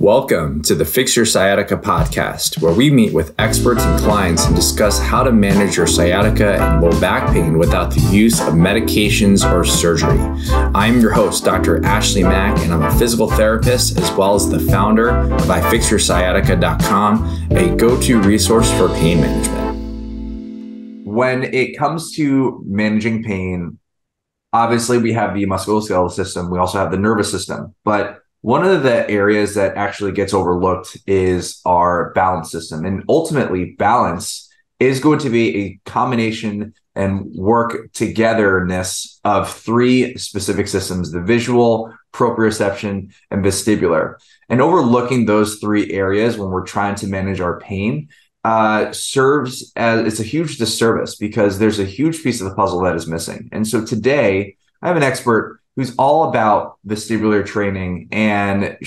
Welcome to the Fix Your Sciatica podcast, where we meet with experts and clients and discuss how to manage your sciatica and low back pain without the use of medications or surgery. I'm your host, Dr. Ashley Mack, and I'm a physical therapist as well as the founder of ifixyoursciatica.com, a go-to resource for pain management. When it comes to managing pain, obviously we have the musculoskeletal system. We also have the nervous system, but one of the areas that actually gets overlooked is our balance system. And ultimately, balance is going to be a combination and work togetherness of three specific systems: the visual, proprioception, and vestibular. And overlooking those three areas when we're trying to manage our pain serves as it's a huge disservice, because there's a huge piece of the puzzle that is missing. And so today, I have an expert who's all about vestibular training. And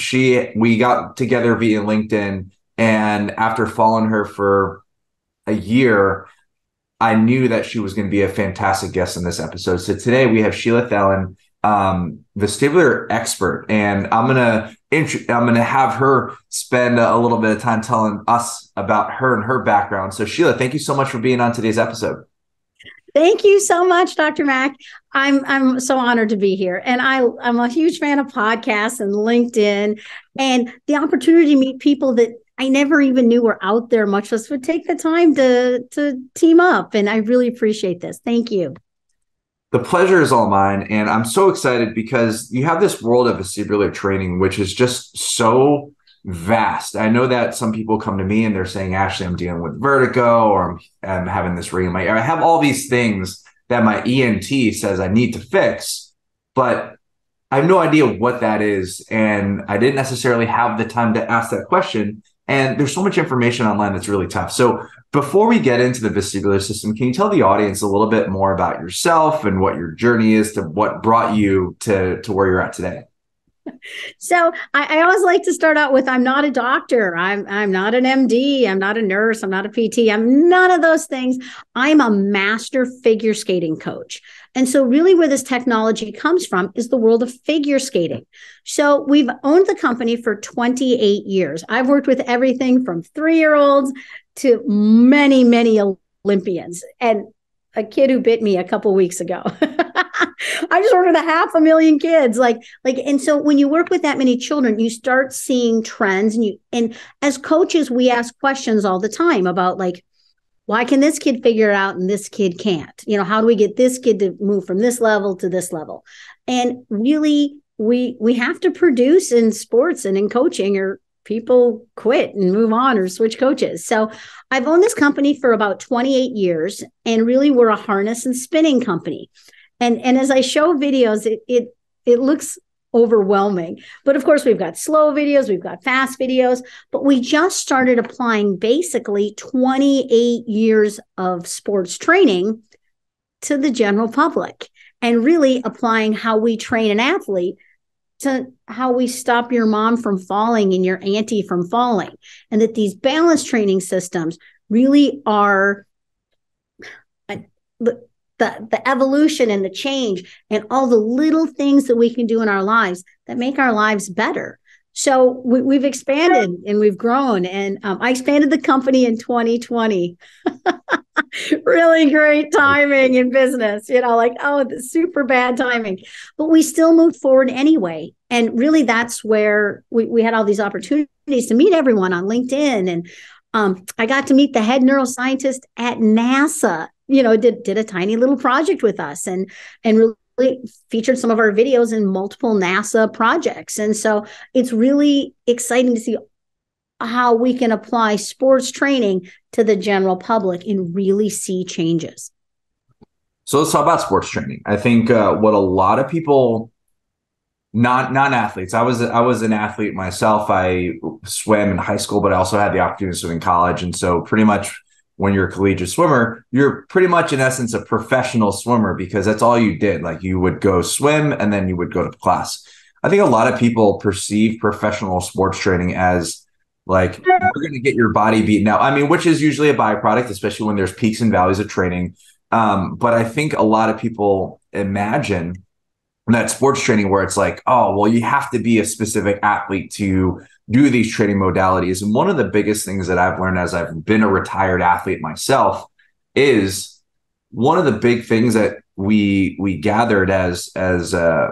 we got together via LinkedIn, and after following her for a year, I knew that she was going to be a fantastic guest in this episode. So today we have Sheila Thelen, vestibular expert, and I'm gonna have her spend a little bit of time telling us about her and her background. So Sheila, thank you so much for being on today's episode. Thank you so much, Dr. Mack. I'm so honored to be here. And I'm a huge fan of podcasts and LinkedIn, and the opportunity to meet people that I never even knew were out there, much less would take the time to team up. And I really appreciate this. Thank you. The pleasure is all mine. And I'm so excited because you have this world of vestibular training, which is just so vast. I know that some people come to me and they're saying, Ashley, I'm dealing with vertigo, or I'm having this ring in my ear. I have all these things that my ENT says I need to fix, but I have no idea what that is. And I didn't necessarily have the time to ask that question. And there's so much information online that's really tough. So before we get into the vestibular system, can you tell the audience a little bit more about yourself and what your journey is to what brought you to where you're at today? So I always like to start out with, I'm not a doctor. I'm not an MD. I'm not a nurse. I'm not a PT. I'm none of those things. I'm a master figure skating coach. And so really where this technology comes from is the world of figure skating. So we've owned the company for 28 years. I've worked with everything from 3-year-olds to many, many Olympians, and a kid who bit me a couple weeks ago. I just worked with 500,000 kids. And so when you work with that many children, you start seeing trends, and as coaches, we ask questions all the time about why can this kid figure it out and this kid can't? How do we get this kid to move from this level to this level? And really, we have to produce in sports and in coaching, or people quit and move on or switch coaches. So I've owned this company for about 28 years, and really we're a harness and spinning company. And as I show videos, it looks overwhelming. But of course, we've got slow videos, we've got fast videos, but we just started applying basically 28 years of sports training to the general public, and really applying how we train an athlete to how we stop your mom from falling and your auntie from falling. And that these balance training systems really are the evolution and the change and all the little things that we can do in our lives that make our lives better. So we've expanded and we've grown. And I expanded the company in 2020. Really great timing in business, super bad timing. But we still moved forward anyway. And really, that's where we had all these opportunities to meet everyone on LinkedIn. And I got to meet the head neuroscientist at NASA, did a tiny little project with us, and really featured some of our videos in multiple NASA projects. And so it's really exciting to see how we can apply sports training to the general public and really see changes. So let's talk about sports training. I think what a lot of people, non-athletes, I was an athlete myself. I swam in high school, but I also had the opportunity to swim in college. And so pretty much when you're a collegiate swimmer, you're pretty much in essence a professional swimmer, because that's all you did. You would go swim and then you would go to class. I think a lot of people perceive professional sports training as you're going to get your body beaten out. Which is usually a byproduct, especially when there's peaks and valleys of training. But I think a lot of people imagine that sports training where it's you have to be a specific athlete to do these training modalities. And one of the biggest things that I've learned as I've been a retired athlete myself is one of the big things that we gathered as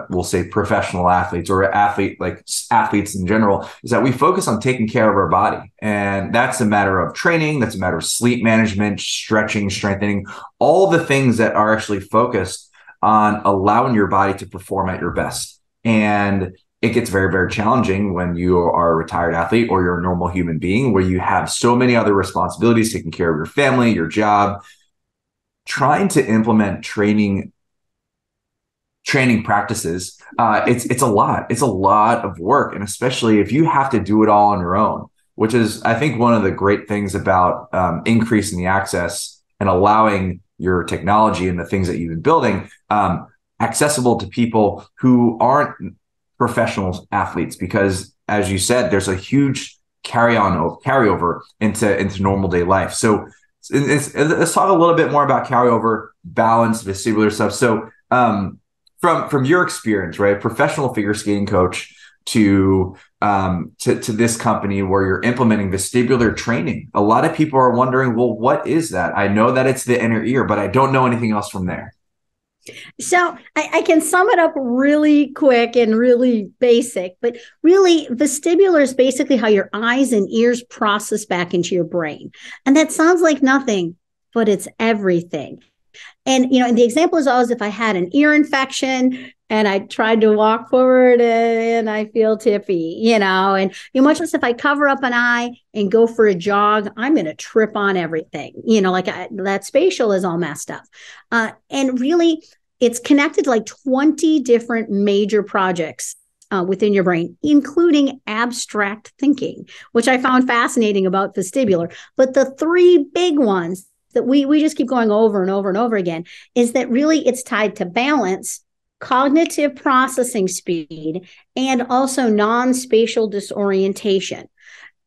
we'll say professional athletes or athletes in general is that we focus on taking care of our body. And that's a matter of training. That's a matter of sleep management, stretching, strengthening, all the things that are actually focused on allowing your body to perform at your best. And it gets very, very challenging when you are a retired athlete or you're a normal human being where you have so many other responsibilities, taking care of your family, your job, trying to implement training practices. It's a lot of work. And especially if you have to do it all on your own, which is, I think, one of the great things about increasing the access and allowing your technology and the things that you've been building accessible to people who aren't professional athletes, because as you said, there's a huge carryover into normal day life. So let's talk a little bit more about carryover, balance, vestibular stuff. So from your experience, right, professional figure skating coach to this company where you're implementing vestibular training, a lot of people are wondering, well, what is that? I know that it's the inner ear, but I don't know anything else from there. So I can sum it up really quick and really basic, but really vestibular is basically how your eyes and ears process back into your brain. And that sounds like nothing, but it's everything. And, and the example is always if I had an ear infection and I tried to walk forward and I feel tippy, and much less if I cover up an eye and go for a jog, I'm going to trip on everything, that spatial is all messed up. And really, it's connected to like 20 different major projects within your brain, including abstract thinking, which I found fascinating about vestibular. But the three big ones that we just keep going over and over and over again is that really it's tied to balance, cognitive processing speed, and also non-spatial disorientation.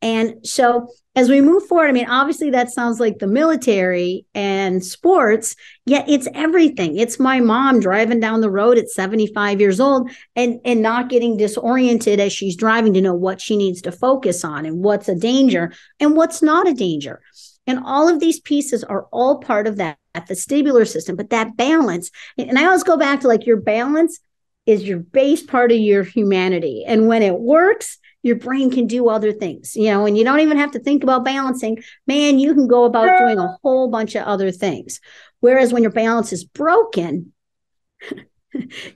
And so as we move forward, obviously that sounds like the military and sports, yet it's everything. It's my mom driving down the road at 75 years old and not getting disoriented as she's driving to know what she needs to focus on and what's a danger and what's not a danger. And all of these pieces are all part of that vestibular system, but that balance, and I always go back to like your balance is your base part of your humanity. And when it works, your brain can do other things, and you don't even have to think about balancing. Man, you can go about doing a whole bunch of other things. Whereas when your balance is broken,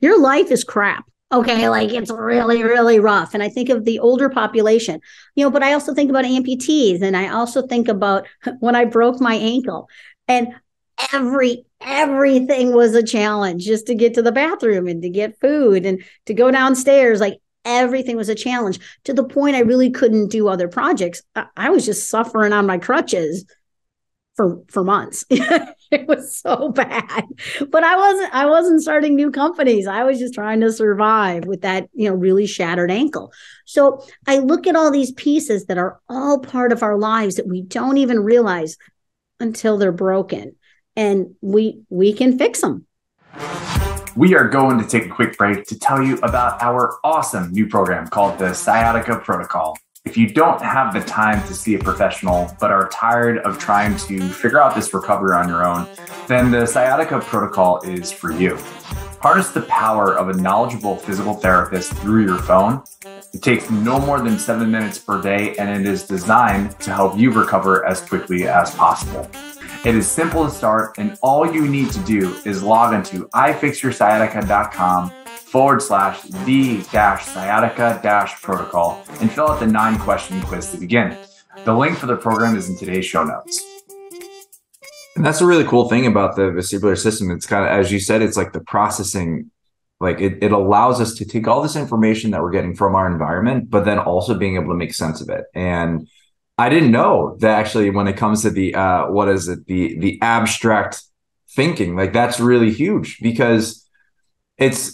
your life is crap. Okay, like it's really, really rough. And I think of the older population, but I also think about amputees. And I also think about when I broke my ankle and everything was a challenge just to get to the bathroom and to get food and to go downstairs. Like everything was a challenge to the point I really couldn't do other projects. I was just suffering on my crutches for months. It was so bad, but I wasn't starting new companies. I was just trying to survive with that, really shattered ankle. So I look at all these pieces that are all part of our lives that we don't even realize until they're broken, and we can fix them. We are going to take a quick break to tell you about our awesome new program called the Sciatica Protocol. If you don't have the time to see a professional, but are tired of trying to figure out this recovery on your own, then the Sciatica Protocol is for you. Harness the power of a knowledgeable physical therapist through your phone. It takes no more than 7 minutes per day, and it is designed to help you recover as quickly as possible. It is simple to start, and all you need to do is log into ifixyoursciatica.com/the-sciatica-protocol and fill out the 9-question quiz to begin. The link for the program is in today's show notes. And that's a really cool thing about the vestibular system. It's kind of, as you said, it's like the processing, like it allows us to take all this information that we're getting from our environment, but then also being able to make sense of it. And I didn't know that actually when it comes to the the abstract thinking, like that's really huge, because it's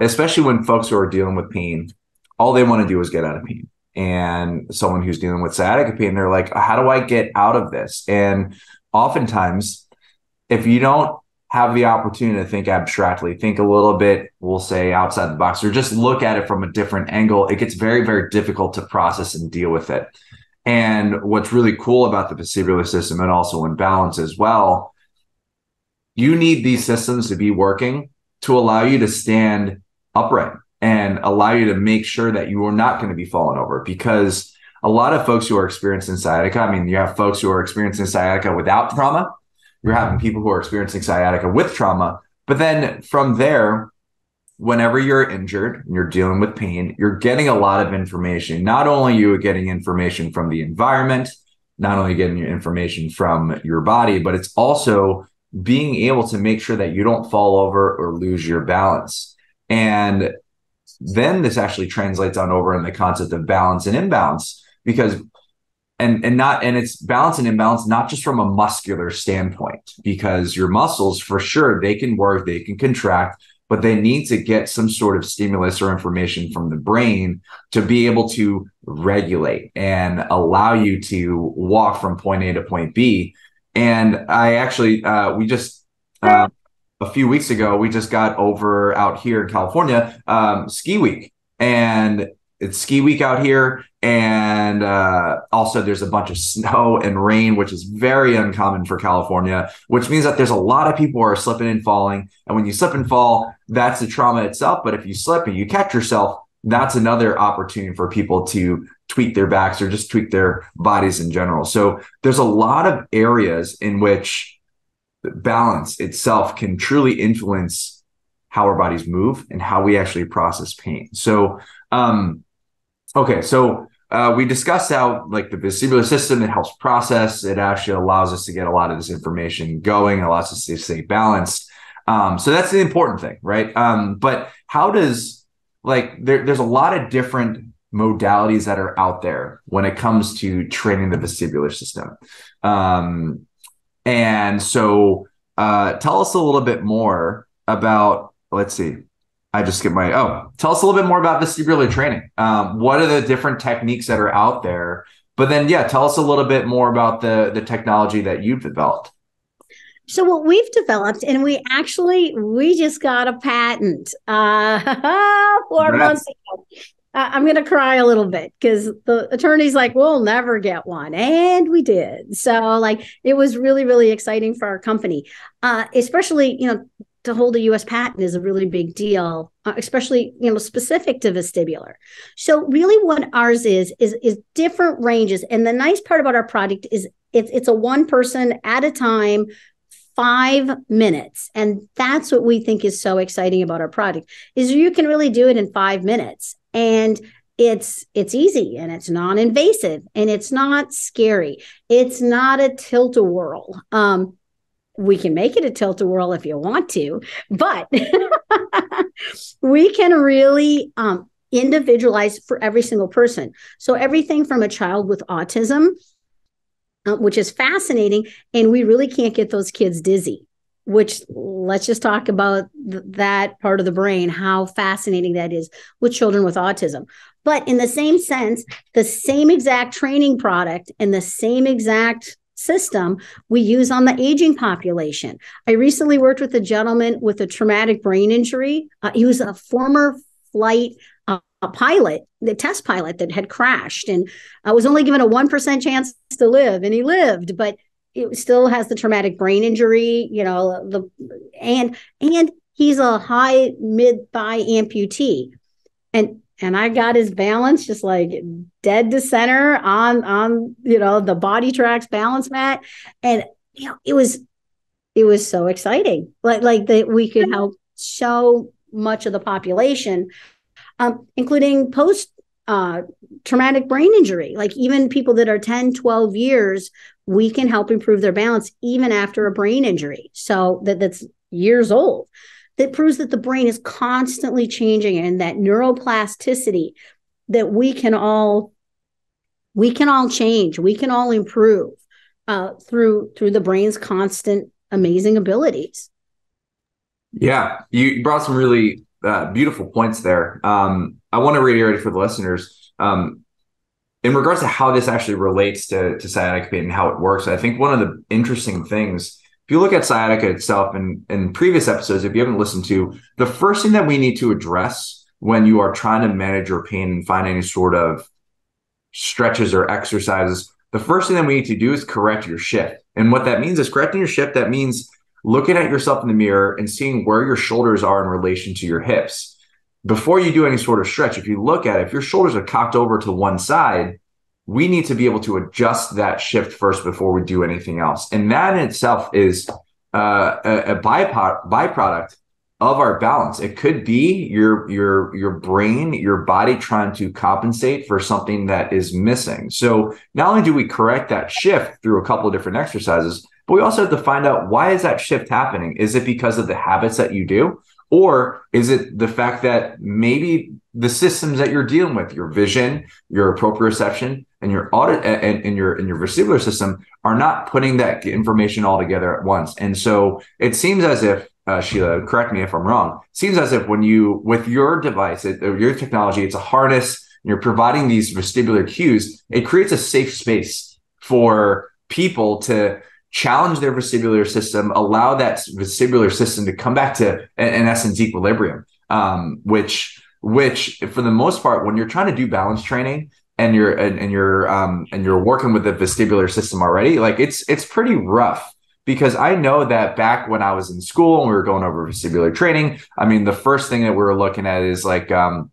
especially when folks who are dealing with pain, all they want to do is get out of pain. And someone who's dealing with sciatica pain, they're like, how do I get out of this? And oftentimes, if you don't have the opportunity to think abstractly, think a little bit, we'll say outside the box, or just look at it from a different angle, it gets very, very difficult to process and deal with it. And what's really cool about the vestibular system, and also in balance as well, you need these systems to be working to allow you to stand upright and allow you to make sure that you are not going to be falling over. Because a lot of folks who are experiencing sciatica, I mean, you have folks who are experiencing sciatica without trauma. You're having people who are experiencing sciatica with trauma. But then from there, whenever you're injured and you're dealing with pain, you're getting a lot of information. Not only are you getting information from the environment, not only getting your information from your body, but it's also being able to make sure that you don't fall over or lose your balance. And then this actually translates on over in the concept of balance and imbalance, because and it's balance and imbalance, not just from a muscular standpoint, because your muscles, for sure, they can work, they can contract, but they need to get some sort of stimulus or information from the brain to be able to regulate and allow you to walk from point A to point B. And I actually, we just, a few weeks ago, we just got over out here in California, ski week. And it's ski week out here. And also there's a bunch of snow and rain, which is very uncommon for California, which means that there's a lot of people who are slipping and falling. And when you slip and fall, that's the trauma itself. But if you slip and you catch yourself, that's another opportunity for people to tweak their backs or just tweak their bodies in general. So there's a lot of areas in which balance itself can truly influence how our bodies move and how we actually process pain. So, okay. So we discussed how like the vestibular system, it helps process. It actually allows us to get a lot of this information going, allows us to stay balanced. So that's the important thing, right? But how does there's a lot of different modalities that are out there when it comes to training the vestibular system. And so tell us a little bit more about, let's see, tell us a little bit more about vestibular training. What are the different techniques that are out there? But then, tell us a little bit more about the technology that you've developed. So what we've developed, and we just got a patent 4 months ago. I'm going to cry a little bit because the attorney's like, we'll never get one. And we did. So it was really, really exciting for our company, especially, to hold a U.S. patent is a really big deal, especially, specific to vestibular. So really what ours is different ranges. And the nice part about our product is it's a one person at a time, 5 minutes. And that's what we think is so exciting about our product is you can really do it in 5 minutes. And it's easy and it's non-invasive and it's not scary. It's not a tilt-a-whirl. We can make it a tilt-a-whirl if you want to, but we can really individualize for every single person. So everything from a child with autism, which is fascinating, and we really can't get those kids dizzy, which let's just talk about that part of the brain, how fascinating that is with children with autism. But in the same sense, the same exact training product and the same exact system we use on the aging population. I recently worked with a gentleman with a traumatic brain injury. He was a former flight pilot, the test pilot that had crashed and was only given a 1% chance to live, and he lived, but it still has the traumatic brain injury, and he's a high mid-thigh amputee. And I got his balance just like dead to center on the Body Tracks balance mat. And it was so exciting. Like that we could help so much of the population, including post traumatic brain injury. Like even people that are 10, 12 years, we can help improve their balance even after a brain injury. So that's years old. That proves that the brain is constantly changing and that neuroplasticity that we can all change, we can all improve through the brain's constant amazing abilities. Yeah, you brought some really beautiful points there. I want to reiterate for the listeners, in regards to how this actually relates to sciatic pain and how it works. I think one of the interesting things if you look at sciatica itself in previous episodes, if you haven't listened to, the first thing that we need to address when you are trying to manage your pain and find any sort of stretches or exercises, the first thing that we need to do is correct your shift. And what that means is correcting your shift. That means looking at yourself in the mirror and seeing where your shoulders are in relation to your hips. Before you do any sort of stretch, if you look at it, if your shoulders are cocked over to one side, we need to be able to adjust that shift first before we do anything else. And that in itself is a byproduct of our balance. It could be your brain, your body trying to compensate for something that is missing. So not only do we correct that shift through a couple of different exercises, but we also have to find out, why is that shift happening? Is it because of the habits that you do? Or is it the fact that maybe the systems that you're dealing with, your vision, your proprioception, and your audit and your vestibular system are not putting that information all together at once? And so it seems as if, Sheila, correct me if I'm wrong, it seems as if when you, with your device, your technology, it's a harness, and you're providing these vestibular cues, it creates a safe space for people to challenge their vestibular system, allow that vestibular system to come back to, in essence, equilibrium, which for the most part, when you're trying to do balance training and you're working with the vestibular system already, like it's pretty rough. Because I know that back when I was in school and we were going over vestibular training, I mean, the first thing that we were looking at is like in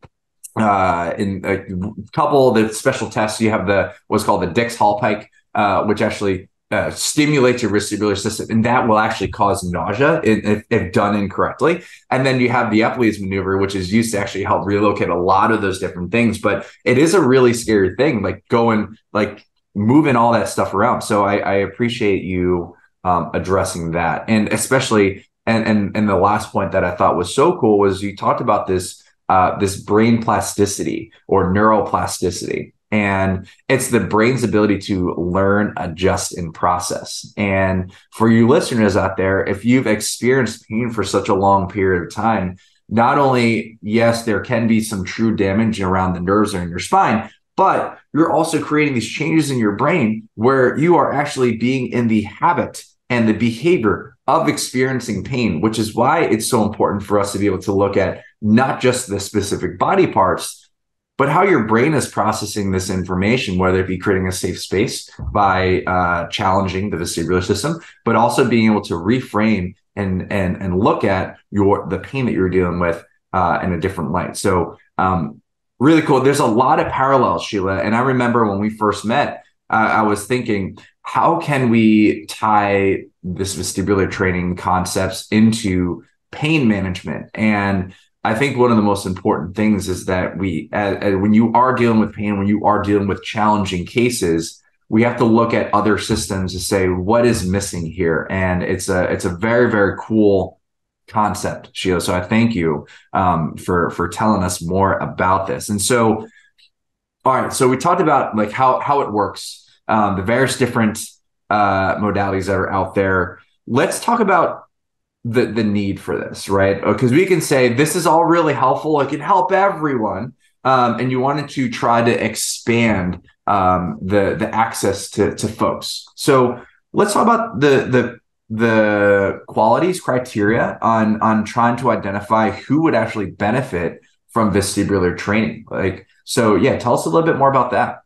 a couple of the special tests, you have what's called the Dix-Hallpike, which actually stimulates your vestibular system, and that will actually cause nausea if done incorrectly. And then you have the Epley's maneuver, which is used to actually help relocate a lot of those different things. But it is a really scary thing, moving all that stuff around. So I appreciate you addressing that. And especially, and the last point that I thought was so cool was you talked about this brain plasticity or neuroplasticity. And it's the brain's ability to learn, adjust, and process. And for you listeners out there, if you've experienced pain for such a long period of time, not only, yes, there can be some true damage around the nerves or in your spine, but you're also creating these changes in your brain where you are actually being in the habit and the behavior of experiencing pain, which is why it's so important for us to be able to look at not just the specific body parts, but how your brain is processing this information, whether it be creating a safe space by challenging the vestibular system, but also being able to reframe and look at the pain that you're dealing with in a different light. So really cool. There's a lot of parallels, Sheila. And I remember when we first met, I was thinking, how can we tie this vestibular training concepts into pain management? And I think one of the most important things is that when you are dealing with pain, when you are dealing with challenging cases, we have to look at other systems to say, what is missing here? And it's a very, very cool concept, Sheila. So I thank you for telling us more about this. And so, all right, so we talked about like how it works, the various different modalities that are out there. Let's talk about the need for this, right? Because we can say this is all really helpful. It can help everyone. And you wanted to try to expand the access to folks. So let's talk about the qualities, criteria on trying to identify who would actually benefit from vestibular training. So tell us a little bit more about that.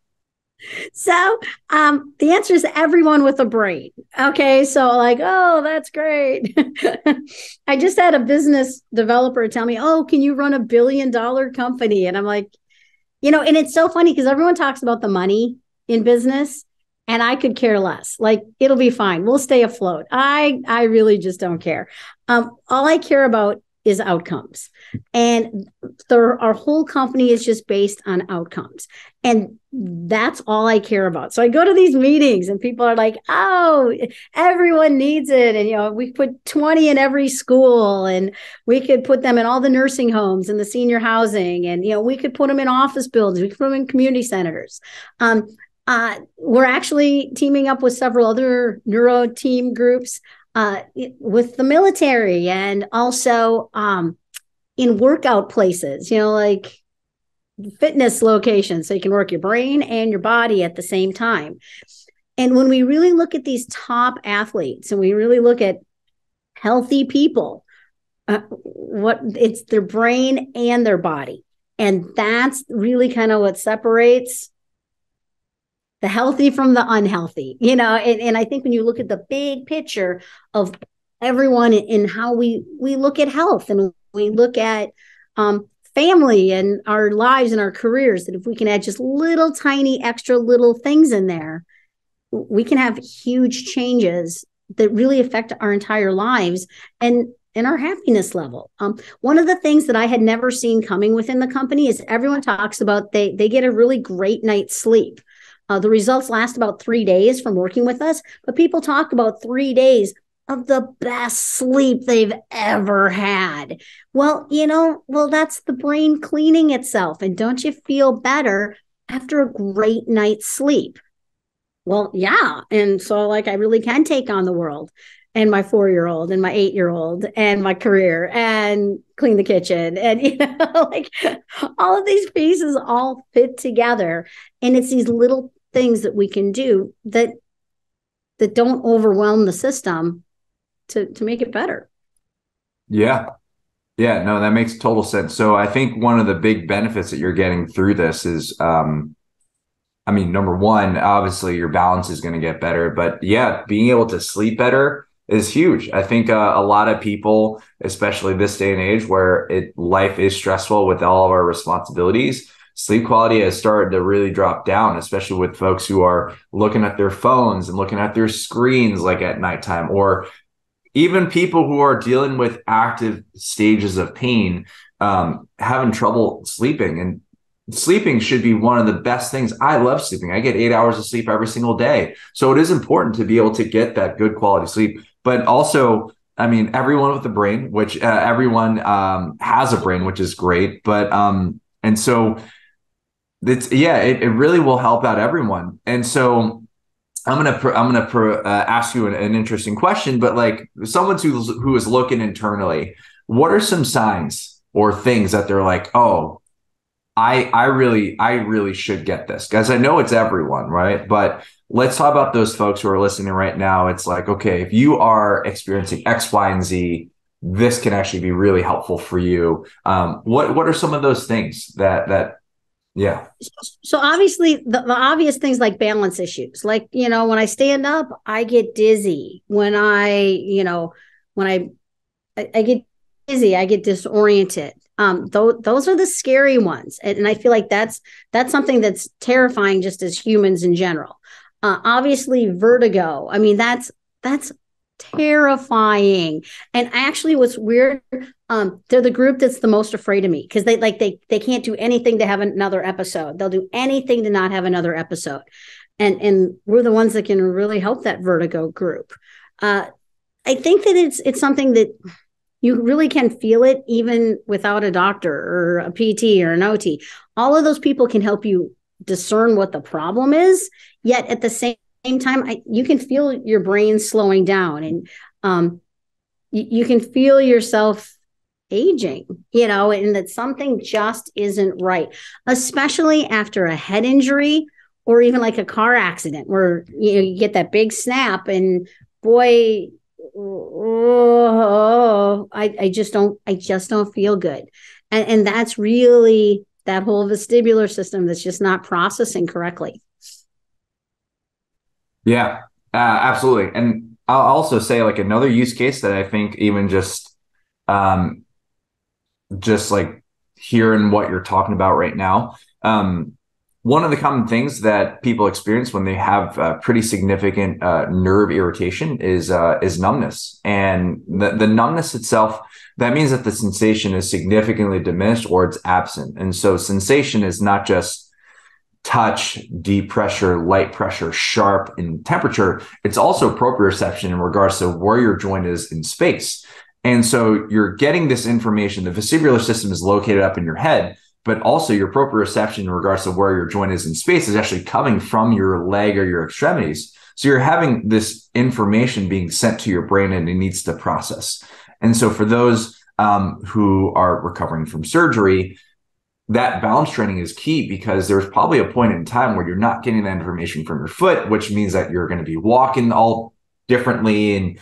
So the answer is everyone with a brain. Okay. So oh, that's great. I just had a business developer tell me, oh, can you run $1 billion company? And I'm like, and it's so funny because everyone talks about the money in business and I could care less. It'll be fine. We'll stay afloat. I really just don't care. All I care about is outcomes. And our whole company is just based on outcomes. And that's all I care about. So I go to these meetings and people are like, oh, everyone needs it. And, we put 20 in every school and we could put them in all the nursing homes and the senior housing. And, we could put them in office buildings. We could put them in community centers. We're actually teaming up with several other neuro team groups with the military and also in workout places, like fitness locations, so you can work your brain and your body at the same time. And when we really look at these top athletes and we really look at healthy people, it's their brain and their body. And that's really kind of what separates the healthy from the unhealthy, and I think when you look at the big picture of everyone and how we look at health and we look at family and our lives and our careers, that if we can add just little tiny extra little things in there, we can have huge changes that really affect our entire lives and our happiness level. One of the things that I had never seen coming within the company is everyone talks about they get a really great night's sleep. The results last about 3 days from working with us, but people talk about 3 days of the best sleep they've ever had. Well, that's the brain cleaning itself. And don't you feel better after a great night's sleep? Well, yeah. And so I really can take on the world and my 4-year-old and my 8-year-old and my career and clean the kitchen. And, all of these pieces all fit together. And it's these little things that we can do that don't overwhelm the system to make it better. Yeah. Yeah, no, that makes total sense. So I think one of the big benefits that you're getting through this is, number one, obviously your balance is going to get better, but yeah, being able to sleep better is huge. I think a lot of people, especially this day and age where life is stressful with all of our responsibilities, sleep quality has started to really drop down, especially with folks who are looking at their phones and looking at their screens at nighttime, or even people who are dealing with active stages of pain, having trouble sleeping. And sleeping should be one of the best things. I love sleeping. I get 8 hours of sleep every single day. So it is important to be able to get that good quality sleep. But also, everyone with a brain, which everyone has a brain, which is great. But and so it really will help out everyone. And so I'm gonna ask you an interesting question, but someone who is looking internally, what are some signs or things that they're like, oh, I really should get this? Because I know it's everyone, right? But let's talk about those folks who are listening right now. It's okay, if you are experiencing X, Y, and Z, this can actually be really helpful for you. What are some of those things that yeah. So obviously the obvious things like balance issues, when I stand up, I get dizzy. When I get dizzy, I get disoriented. Those are the scary ones. And I feel like that's something that's terrifying just as humans in general. Obviously vertigo. That's terrifying. And actually what's weird, they're the group that's the most afraid of me because they can't do anything to have another episode. They'll do anything to not have another episode. And we're the ones that can really help that vertigo group. I think that it's something that you really can feel it even without a doctor or a PT or an OT. All of those people can help you discern what the problem is, yet at the same time, you can feel your brain slowing down and you can feel yourself aging, and that something just isn't right, especially after a head injury or even a car accident where you get that big snap and boy, I just don't feel good. And that's really that whole vestibular system that's just not processing correctly. Yeah, absolutely. And I'll also say another use case that I think even just hearing what you're talking about right now. One of the common things that people experience when they have pretty significant nerve irritation is numbness. And the numbness itself, that means that the sensation is significantly diminished or it's absent. And so sensation is not just touch, deep pressure, light pressure, sharp, and temperature. It's also proprioception in regards to where your joint is in space. And so you're getting this information. The vestibular system is located up in your head, but also your proprioception in regards to where your joint is in space is actually coming from your leg or your extremities. So you're having this information being sent to your brain and it needs to process. And so for those who are recovering from surgery, that balance training is key, because there's probably a point in time where you're not getting that information from your foot, which means that you're going to be walking all differently, and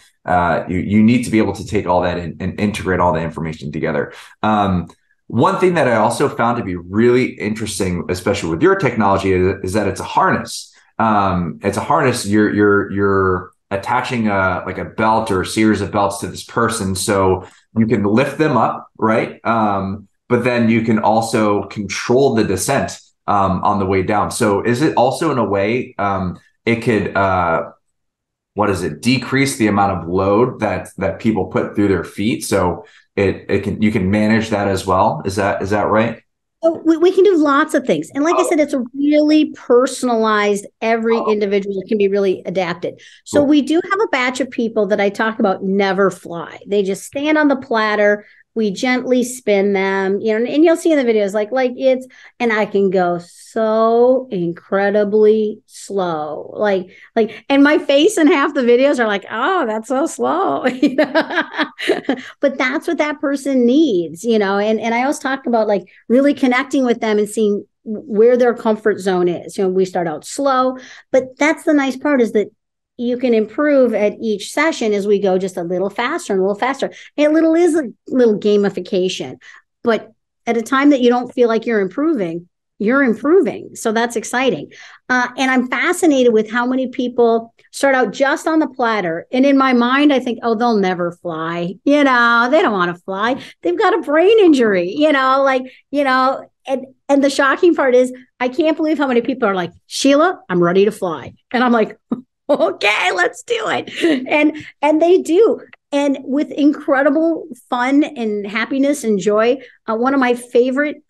you need to be able to take all that and integrate all that information together. One thing that I also found to be really interesting, especially with your technology, is that it's a harness. It's a harness. You're attaching like a belt or a series of belts to this person, so you can lift them up, right? But then you can also control the descent on the way down. So is it also, in a way, it could decrease the amount of load that people put through their feet? So you can manage that as well. Is that right? So we can do lots of things. And like I said, it's a really personalized, every individual can be really adapted. So we do have a batch of people that I talk about never fly. They just stand on the platter. We gently spin them, and you'll see in the videos, and I can go so incredibly slow, and my face in half the videos are like, oh, that's so slow, but that's what that person needs, and I always talk about really connecting with them and seeing where their comfort zone is. We start out slow, but that's the nice part, is that you can improve at each session as we go, just a little faster and a little faster. It is a little gamification, but at a time that you don't feel like you're improving. So that's exciting. And I'm fascinated with how many people start out just on the platter. And in my mind, I think, oh, they'll never fly. They don't want to fly. They've got a brain injury, and the shocking part is, I can't believe how many people are like, Sheila, I'm ready to fly. And I'm like, okay, let's do it. And they do. And with incredible fun and happiness and joy. One of my favorite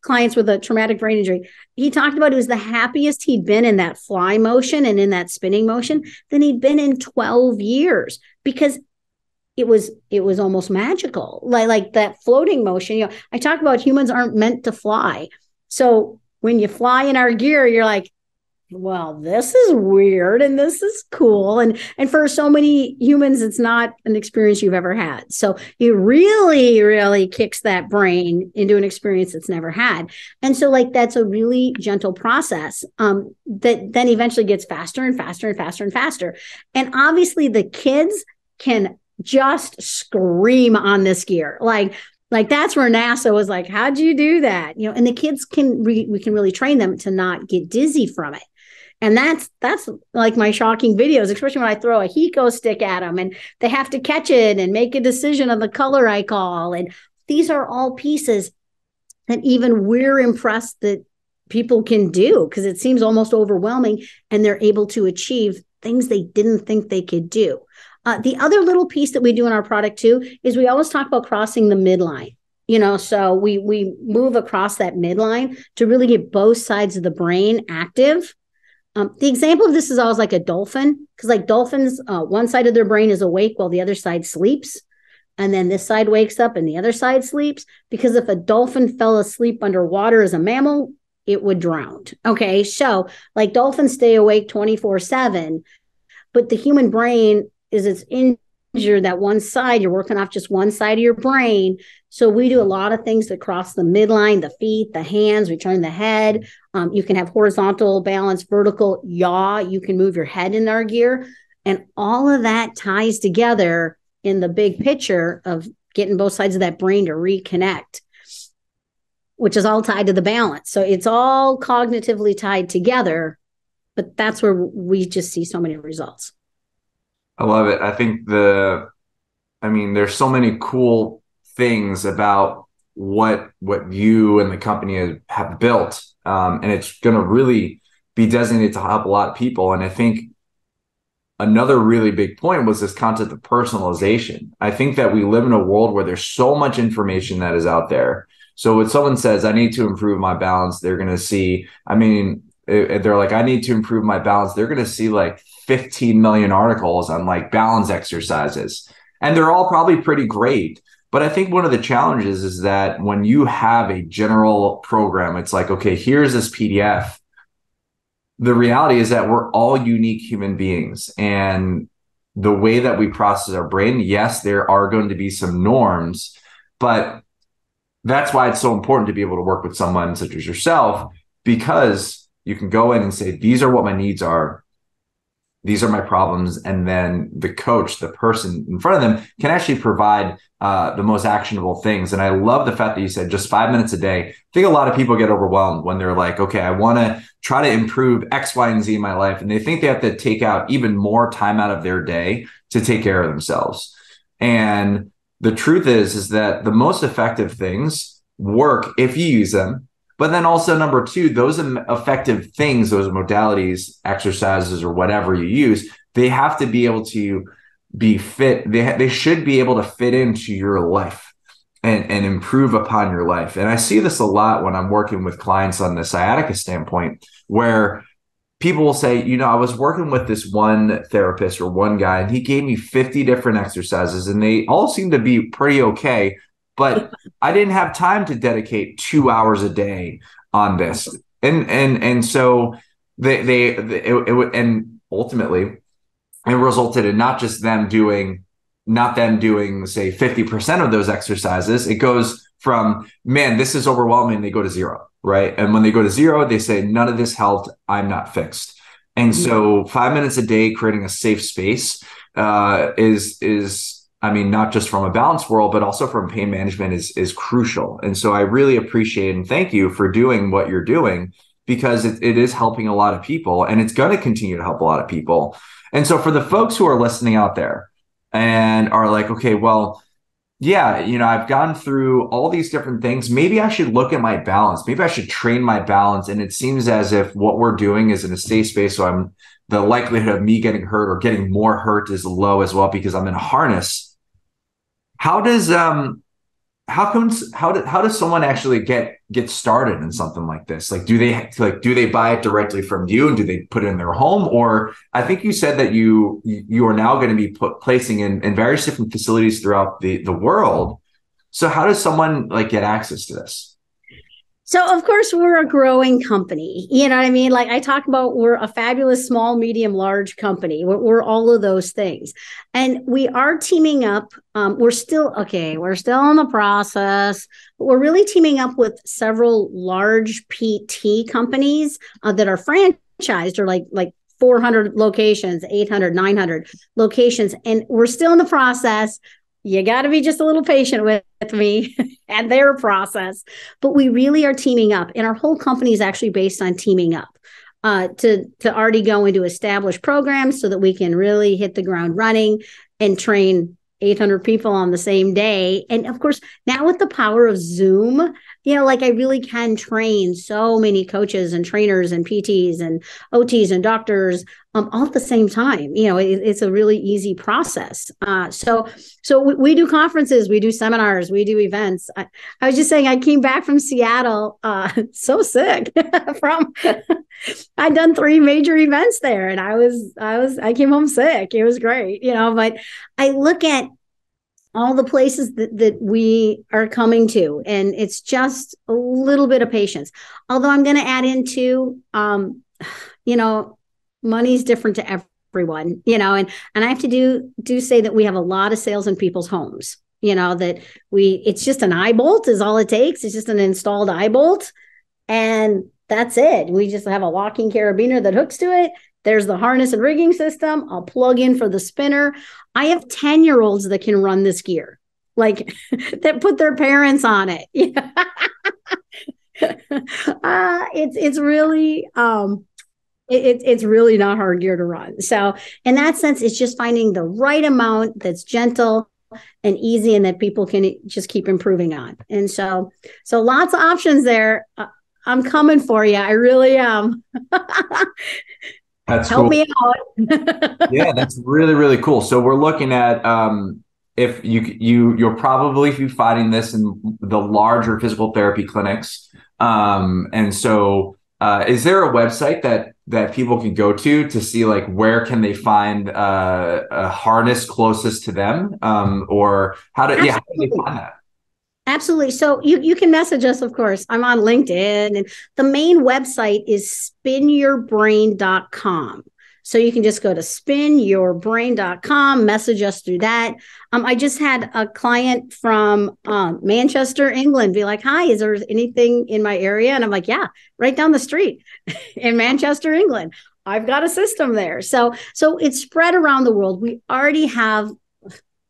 clients with a traumatic brain injury, he talked about it was the happiest he'd been in that fly motion and in that spinning motion than he'd been in 12 years, because it was almost magical. Like that floating motion. I talk about humans aren't meant to fly. So when you fly in our gear, you're like, well, this is weird and this is cool. And for so many humans, it's not an experience you've ever had. So it really, really kicks that brain into an experience it's never had. And so that's a really gentle process that then eventually gets faster and faster and faster and faster. And obviously the kids can just scream on this gear. Like that's where NASA was like, how'd you do that? And the kids we can really train them to not get dizzy from it. And that's like my shocking videos, especially when I throw a Hiko stick at them and they have to catch it and make a decision on the color I call. And these are all pieces that even we're impressed that people can do, because it seems almost overwhelming, and they're able to achieve things they didn't think they could do. The other little piece that we do in our product too is we always talk about crossing the midline. So we move across that midline to really get both sides of the brain active. The example of this is always like a dolphin, because dolphins, one side of their brain is awake while the other side sleeps. And then this side wakes up and the other side sleeps, because if a dolphin fell asleep underwater as a mammal, it would drown. Okay. So dolphins stay awake 24/7, but the human brain it's injured that one side. You're working off just one side of your brain. So we do a lot of things that cross the midline, the feet, the hands, we turn the head. You can have horizontal balance, vertical yaw. You can move your head in our gear. And all of that ties together in the big picture of getting both sides of that brain to reconnect, which is all tied to the balance. So it's all cognitively tied together, but that's where we just see so many results. I love it. I think there's so many cool things about what you and the company have built. And it's going to really be designated to help a lot of people. And I think another really big point was this concept of personalization. I think that we live in a world where there's so much information that is out there. So when someone says, I need to improve my balance, they're going to see, they're like, I need to improve my balance. They're going to see 15 million articles on balance exercises, and they're all probably pretty great. But I think one of the challenges is that when you have a general program, it's like, okay, here's this PDF. The reality is that we're all unique human beings, and the way that we process our brain, yes, there are going to be some norms, but that's why it's so important to be able to work with someone such as yourself, because you can go in and say, these are what my needs are. These are my problems. And then the coach, the person in front of them, can actually provide the most actionable things. And I love the fact that you said just 5 minutes a day. I think a lot of people get overwhelmed when they're like, okay, I want to try to improve X, Y, and Z in my life. And they think they have to take out even more time out of their day to take care of themselves. And the truth is that the most effective things work if you use them. But then also number two, those effective things, those modalities, exercises, or whatever you use, they have to be able to be fit. They should be able to fit into your life and improve upon your life. And I see this a lot when I'm working with clients on the sciatica standpoint, where people will say, I was working with this one therapist or one guy, and he gave me 50 different exercises, and they all seem to be pretty okay. But I didn't have time to dedicate 2 hours a day on this. And so and ultimately it resulted in not them doing, say 50% of those exercises. It goes from, man, this is overwhelming. They go to zero, right? And when they go to zero, they say, none of this helped. I'm not fixed. And so 5 minutes a day, creating a safe space is not just from a balanced world, but also from pain management is crucial. And so I really appreciate and thank you for doing what you're doing, because it is helping a lot of people, and it's going to continue to help a lot of people. And so for the folks who are listening out there and are like, okay, well, yeah, I've gone through all these different things. Maybe I should look at my balance. Maybe I should train my balance. And it seems as if what we're doing is in a safe space. So the likelihood of me getting hurt or getting more hurt is low as well, because I'm in a harness. How does someone actually get started in something like this? Like, do they buy it directly from you, and do they put it in their home? Or I think you said that you are now going to be placing in various different facilities throughout the world. So how does someone get access to this? So, of course, we're a growing company. You know what I mean? Like I talk about, we're a fabulous small, medium, large company. We're all of those things. And we are teaming up. We're still in the process, but we're really teaming up with several large PT companies that are franchised, or like 400 locations, 800, 900 locations. And we're still in the process. You got to be just a little patient with me and their process. But we really are teaming up. And our whole company is actually based on teaming up to already go into established programs so that we can really hit the ground running and train 800 people on the same day. And of course, now with the power of Zoom, I really can train so many coaches and trainers and PTs and OTs and doctors all at the same time. It's a really easy process. So we do conferences, we do seminars, we do events. I was just saying, I came back from Seattle, so sick I'd done 3 major events there, and I came home sick. It was great, but I look at all the places that we are coming to, and it's just a little bit of patience. Although I'm going to add into, money's different to everyone, and I have to do say that we have a lot of sales in people's homes, that it's just an eye bolt is all it takes. It's just an installed eye bolt, and that's it. We just have a locking carabiner that hooks to it. There's the harness and rigging system. I'll plug in for the spinner. I have 10-year-olds that can run this gear, that put their parents on it. It's really it's really not hard gear to run. So in that sense, it's just finding the right amount that's gentle and easy, and that people can just keep improving on. And so lots of options there. I'm coming for you. I really am. That's Help cool. me out. Yeah, that's really, really cool. So we're looking at if you'll probably be finding this in the larger physical therapy clinics. And so is there a website that people can go to see where can they find a harness closest to them? Or how do they find that? Absolutely. So you can message us, of course. I'm on LinkedIn, and the main website is spinyourbrain.com. So you can just go to spinyourbrain.com, message us through that. I just had a client from Manchester, England, be like, hi, is there anything in my area? And I'm like, yeah, right down the street in Manchester, England. I've got a system there. So it's spread around the world. We already have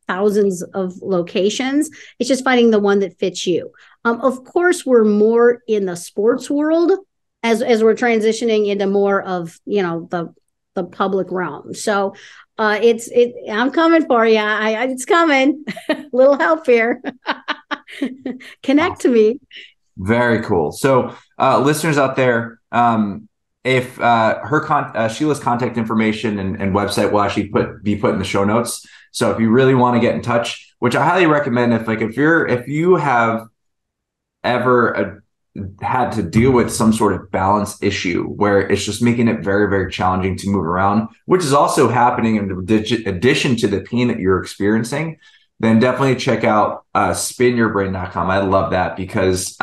thousands of locations. It's just finding the one that fits you. Of course, we're more in the sports world as we're transitioning into more of, the public realm. So I'm coming for you. It's coming. Little help here. Connect to me. Very cool. So listeners out there, if Sheila's contact information and website will actually be put in the show notes. So if you really want to get in touch, which I highly recommend, if you have ever had to deal with some sort of balance issue where it's just making it very, very challenging to move around, which is also happening in addition to the pain that you're experiencing, then definitely check out spinyourbrain.com. I love that because,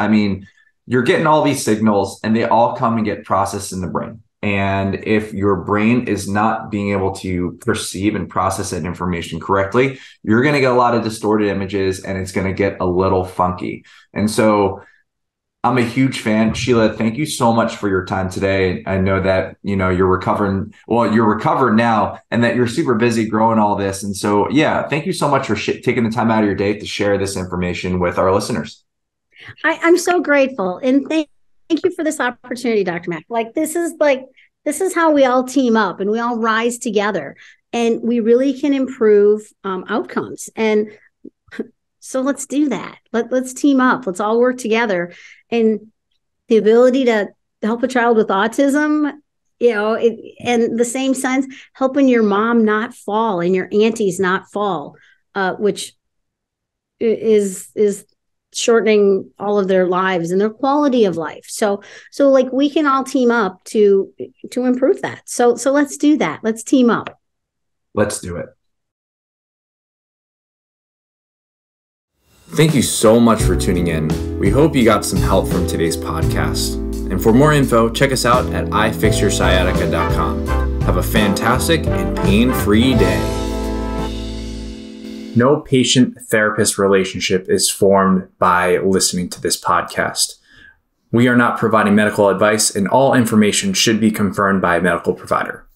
you're getting all these signals and they all come and get processed in the brain. And if your brain is not being able to perceive and process that information correctly, you're going to get a lot of distorted images and it's going to get a little funky. And so I'm a huge fan. Sheila, thank you so much for your time today. I know that, you're recovering. Well, you're recovered now and that you're super busy growing all this. And so, yeah, thank you so much for taking the time out of your day to share this information with our listeners. I'm so grateful. And thank you for this opportunity, Dr. Mack. This is how we all team up and we all rise together and we really can improve outcomes. And so let's do that. Let's team up. Let's all work together. And the ability to help a child with autism, in the same sense, helping your mom not fall and your aunties not fall, which is shortening all of their lives and their quality of life. So we can all team up to improve that. So let's do that. Let's team up. Let's do it. Thank you so much for tuning in. We hope you got some help from today's podcast. And for more info, check us out at ifixyoursciatica.com. Have a fantastic and pain-free day. No patient-therapist relationship is formed by listening to this podcast. We are not providing medical advice, and all information should be confirmed by a medical provider.